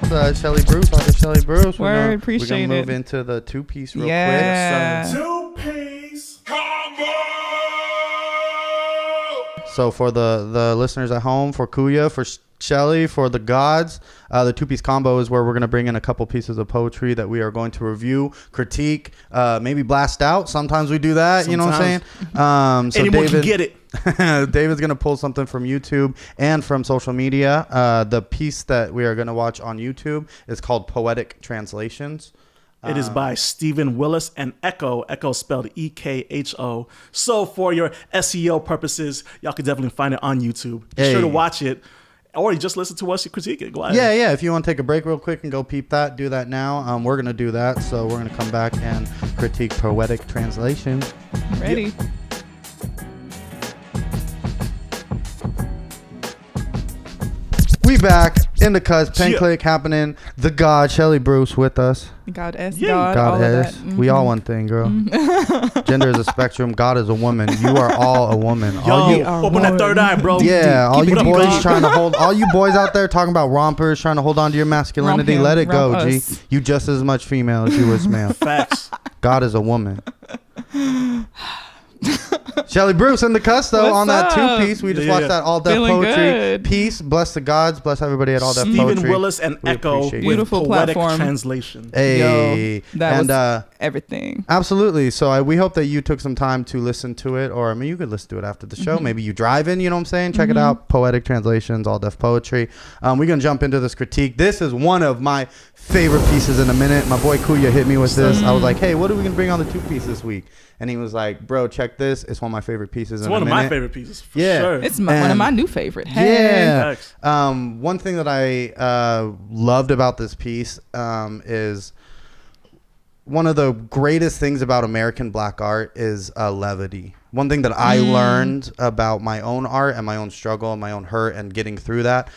Shelley Bruce. Artist Shelley Bruce. Word, appreciate it. We're gonna move into the two-piece real quick. Two-piece combo. So for the listeners at home, for Kuya, for Shelley, for the gods, the two-piece combo is where we're going to bring in a couple pieces of poetry that we are going to review, critique, maybe blast out. Sometimes we do that. Sometimes. You know what I'm saying? So anyone can get it. David's going to pull something from YouTube and from social media. The piece that we are going to watch on YouTube is called Poetic Translations. It is by Steven Willis and Ekho spelled E-K-H-O. So for your SEO purposes, y'all can definitely find it on YouTube. Be sure to watch it. Or you just listen to us, you critique it. Go ahead. Yeah. If you want to take a break real quick and go peep that, do that now. We're going to do that. So we're going to come back and critique Poetic Translations. Ready. Yep. We back in the cuz pen click happening. The God Shelley Bruce with us. God S. God all S. Mm-hmm. We all one thing, girl. Gender is a spectrum. God is a woman. You are all a woman. Open that third eye, bro. Yeah, all you boys trying to hold. All you boys out there talking about rompers, trying to hold on to your masculinity. Let it go, G. You just as much female as you is male. Facts. God is a woman. Shelley Bruce in the cuss though. What's on that up? two-piece. We just watched that All Deaf Feeling Poetry good. piece. Bless the gods. Bless everybody at All Deaf Poetry. Steven Willis and Ekho with Beautiful Poetic platform. Translations. Hey. Yo, that was everything. Absolutely. So we hope that you took some time to listen to it, or I mean, you could listen to it after the show. Maybe you drive in, you know what I'm saying? Check it out. Poetic Translations, All Deaf Poetry. We're going to jump into this critique. This is one of my favorite pieces in a minute. My boy Kuya hit me with this. I was like, hey, what are we going to bring on the two-piece this week? And he was like, bro, check this. It's one of my favorite pieces in a minute. It's one of my favorite pieces, for sure. It's one of my new favorite. Yeah. One thing that I loved about this piece is one of the greatest things about American black art is levity. One thing that I learned about my own art and my own struggle and my own hurt and getting through that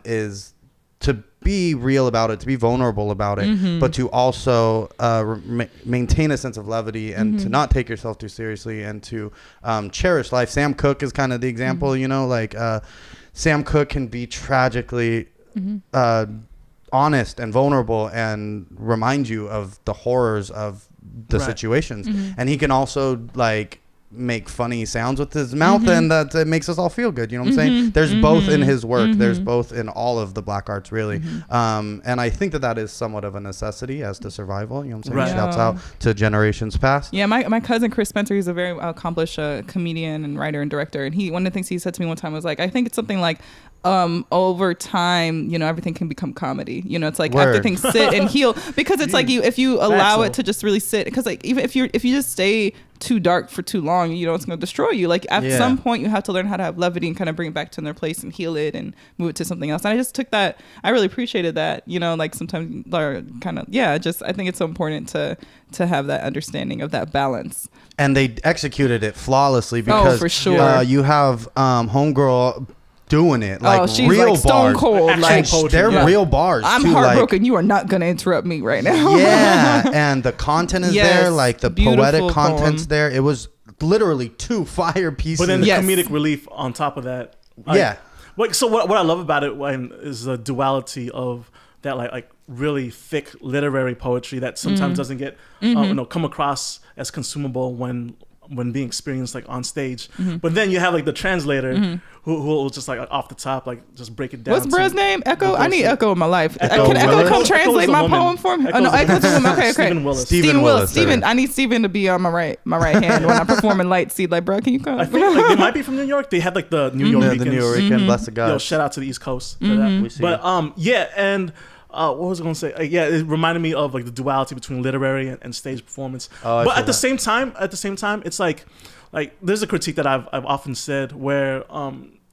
is to be real about it, to be vulnerable about it, but to also maintain a sense of levity and to not take yourself too seriously and to cherish life. Sam Cooke is kind of the example, you know, like Sam Cooke can be tragically honest and vulnerable and remind you of the horrors of the situations. And he can also like make funny sounds with his mouth and that it makes us all feel good, you know what I'm saying? There's both in his work, there's both in all of the black arts really. And I think that is somewhat of a necessity as to survival, you know what I'm saying? Shouts out to generations past. Yeah, my cousin Chris Spencer, he's a very accomplished comedian and writer and director, and one of the things he said to me one time was like, I think it's something like over time, you know, everything can become comedy. You know, it's like after things sit and heal, because it's like if you allow it to just really sit, because like even if you just stay too dark for too long, you know, it's going to destroy you. Like at some point you have to learn how to have levity and kind of bring it back to their place and heal it and move it to something else. And I just took that, I really appreciated that, you know, like sometimes kind of, just, I think it's so important to have that understanding of that balance. And they executed it flawlessly because for sure. You have homegirl doing it like she's real like stone bars. cold, like they're real bars. I'm too, heartbroken. You are not gonna interrupt me right now. And the content is there, like the poetic content's there. It was literally two fire pieces, but then the comedic relief on top of that. So what I love about it is the duality of that, like really thick literary poetry that sometimes doesn't get come across as consumable when being experienced like on stage. But then you have like the translator who will just like off the top like just break it down. What's bruh's name? Ekho? I need Ekho in my life. Can Willis? Ekho come translate my poem for me? Ekho's a woman. Okay. Steven Willis. Steven Willis. Steven, I need Steven to be on my right hand when I'm performing Lightseed. Like, bro, can you come? I think like, they might be from New York. They had like the New York weekends. The New York weekend. Bless the God. Yo, shout out to the East Coast for that. We see but and what was I going to say? It reminded me of like the duality between literary and stage performance. But at the same time, it's like there's a critique that I've often said where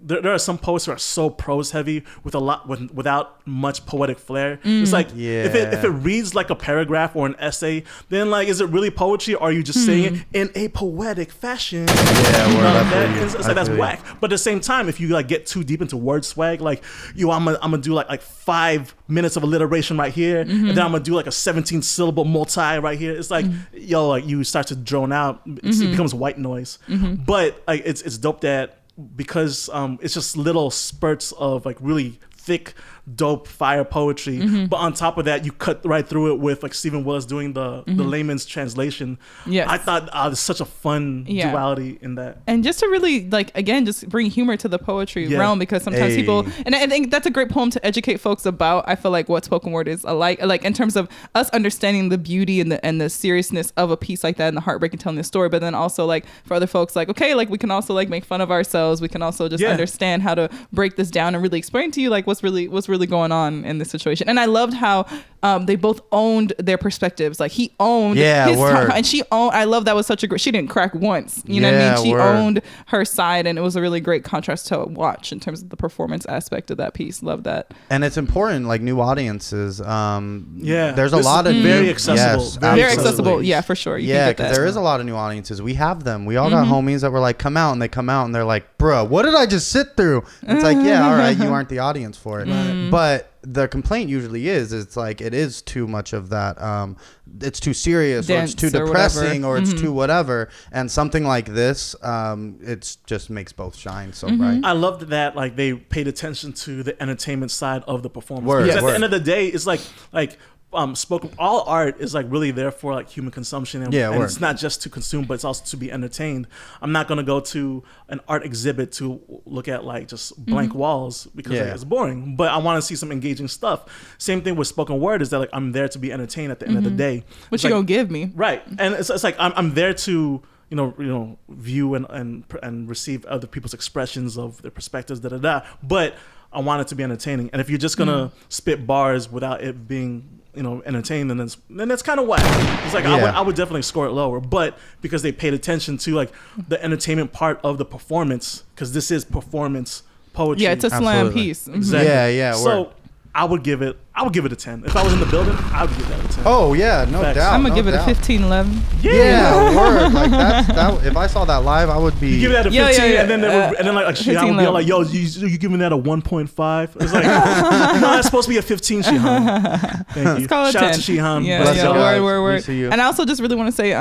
there are some poets who are so prose heavy without much poetic flair. It's like if it reads like a paragraph or an essay, then like is it really poetry or are you just saying it in a poetic fashion? It's like that's whack. But at the same time, if you like get too deep into word swag, like I'm gonna do like 5 minutes of alliteration right here, and then I'm gonna do like a 17 syllable multi right here. It's like like you start to drone out. It becomes white noise. But like it's dope that because it's just little spurts of like really thick, dope, fire poetry. But on top of that, you cut right through it with like Steven Willis doing the layman's translation. Yes. I thought there's such a fun duality in that. And just to really, like, again, just bring humor to the poetry realm, because sometimes people, and I think that's a great poem to educate folks about. I feel like what spoken word is like in terms of us understanding the beauty and the seriousness of a piece like that and the heartbreak and telling the story. But then also, like, for other folks, like, okay, like, we can also like make fun of ourselves. We can also just understand how to break this down and really explain to you like what's really going on in this situation. And I loved how they both owned their perspectives. Like, he owned his time, and she owned. I love that was such a great. She didn't crack once. You know what I mean? She owned her side, and it was a really great contrast to watch in terms of the performance aspect of that piece. Love that. And it's important, like, new audiences. There's a lot of very accessible. Yes, very accessible. Yeah, for sure. You can get that. There is a lot of new audiences. We have them. We all got homies that were like, come out, and they come out and they're like, bro, what did I just sit through? And it's like, yeah, all right, you aren't the audience for it. But the complaint usually is it's like it is too much of that. It's too serious, dense, or it's too depressing, or it's too whatever. And something like this, it just makes both shine so bright. I loved that, like, they paid attention to the entertainment side of the performance. Because at the end of the day, it's like spoken, all art is like really there for like human consumption, and it's not just to consume, but it's also to be entertained. I'm not gonna go to an art exhibit to look at like just blank walls because like, it's boring, but I want to see some engaging stuff. Same thing with spoken word, is that like I'm there to be entertained at the end of the day. What you gonna give me, right? And it's like I'm there to view and receive other people's expressions of their perspectives, but I want it to be entertaining. And if you're just gonna spit bars without it being entertained, then that's kind of whack. It's like I would definitely score it lower. But because they paid attention to like the entertainment part of the performance, because this is performance poetry. Yeah, it's a slam piece. Exactly. Yeah. So I would give it a 10. If I was in the building, I would give that a 10. Oh yeah, no doubt. I'm gonna give it a 15, 11. Yeah, word. Like that. If I saw that live, I would be. You give that a 15, and then like Shihan would be like, "Yo, you giving that a 1.5?" It's like, no, that's supposed to be a 15, Shihan. Thank you. Shout out to Shihan. Yeah. Word. And I also just really want to say,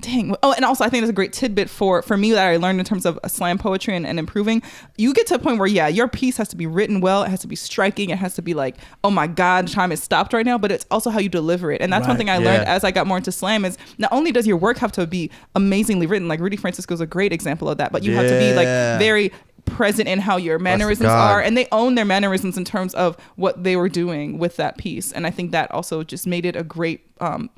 dang. Oh, and also I think there's a great tidbit for me that I learned in terms of slam poetry and improving. You get to a point where, your piece has to be written well. It has to be striking. It has to be like, oh my God, time is stopped right now. But it's also how you deliver it. And that's one thing I learned as I got more into slam is not only does your work have to be amazingly written, like Rudy Francisco is a great example of that, but you have to be like very present in how your mannerisms are, and they own their mannerisms in terms of what they were doing with that piece. And I think that also just made it a great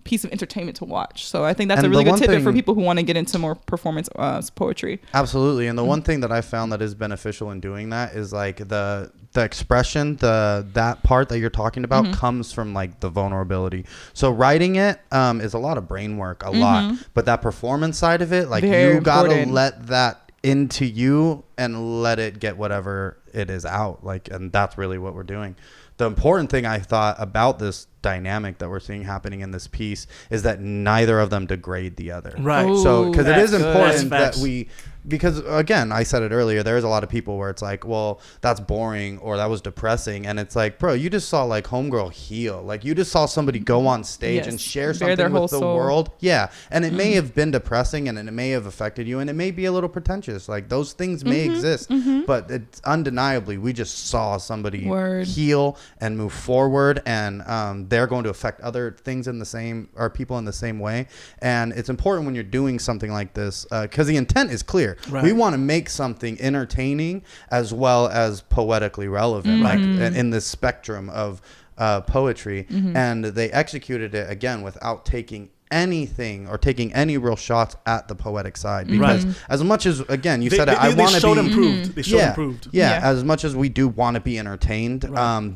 piece of entertainment to watch. So I think that's a really good tidbit for people who want to get into more performance poetry. Absolutely. And the one thing that I found that is beneficial in doing that is like the expression, that part that you're talking about comes from like the vulnerability. So writing it is a lot of brain work, a lot, but that performance side of it, like you gotta let that into you and let it get whatever it is out, like, and that's really what we're doing. The important thing I thought about this dynamic that we're seeing happening in this piece is that neither of them degrade the other. Right. Ooh, so because it is important that because again, I said it earlier, there's a lot of people where it's like, well, that's boring or that was depressing. And it's like, bro, you just saw like homegirl heal. Like you just saw somebody go on stage and share something with the world. Yeah. And it may have been depressing and it may have affected you and it may be a little pretentious. Like those things may exist, but it's undeniably, we just saw somebody heal and move forward, and they're going to affect other things in the same, or people in the same way. And it's important when you're doing something like this, because the intent is clear. Right. We want to make something entertaining as well as poetically relevant, like in this spectrum of poetry. And they executed it again without taking anything or taking any real shots at the poetic side, because as much as, again, you said it, I want to be improved. They showed improved. Yeah, as much as we do want to be entertained,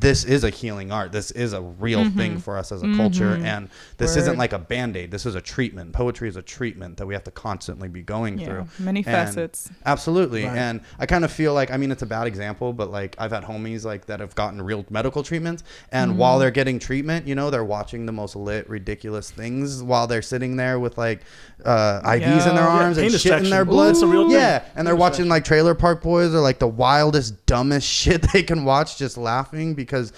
this is a healing art. This is a real thing for us as a culture, and this isn't like a band-aid. This is a treatment. Poetry is a treatment that we have to constantly be going through. Many facets. Absolutely. And I kind of feel like, I mean, it's a bad example, but like I've had homies like that have gotten real medical treatments, and while they're getting treatment, you know, they're watching the most lit, ridiculous things while they're sitting there with like IVs in their arms and shit in their blood. It's a real thing. And they're watching like Trailer Park Boys or like the wildest, dumbest shit they can watch, just laughing because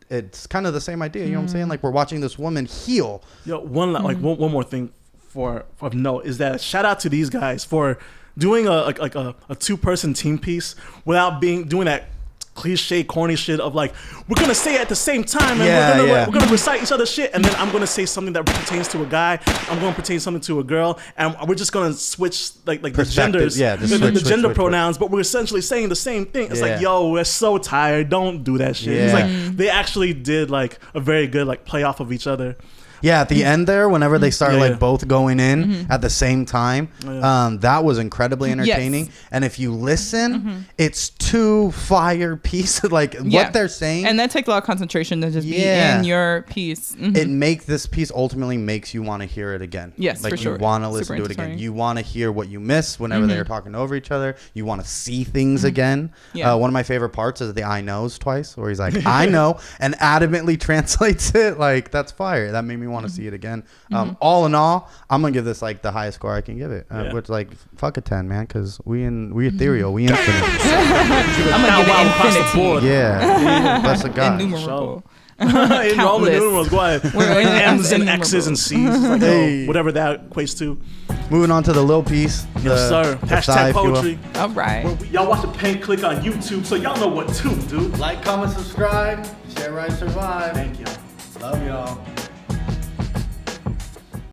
it's kind of the same idea. You know what I'm saying? Like we're watching this woman heal. Yo, one more thing for note is that shout out to these guys for doing a 2-person team piece without doing that cliche, corny shit of like, we're gonna say it at the same time, and we're gonna recite each other's shit, and then I'm gonna say something that pertains to a guy, I'm gonna pertain something to a girl, and we're just gonna switch like the genders, the gender pronouns, but we're essentially saying the same thing. It's like, yo, we're so tired. Don't do that shit. It's like they actually did like a very good like play off of each other. Yeah, at the end there, whenever they start like both going in at the same time, that was incredibly entertaining. Yes. And if you listen, it's two fire pieces, like what they're saying. And that takes a lot of concentration to just be in your piece. It this piece ultimately makes you want to hear it again. Yes, like for sure. You want to listen to it again. You want to hear what you missed whenever they are talking over each other. You want to see things again. Yeah. One of my favorite parts is the I knows twice, where he's like, I know, and adamantly translates it. Like, that's fire. That made me want to see it again. All in all, I'm gonna give this like the highest score I can give it, which like fuck a 10, man, because we ethereal, we infinite. I'm gonna give it infinity. Yeah, that's a god. Innumerable. In Roman numerals, go ahead. M's and X's and C's, like, whatever that equates to. Moving on to the little piece. Yes, sir. Hashtag poetry. All right. Well, y'all watch the Paint Clique on YouTube, so y'all know what to do. Like, comment, subscribe, share, write, survive. Thank you. Love y'all.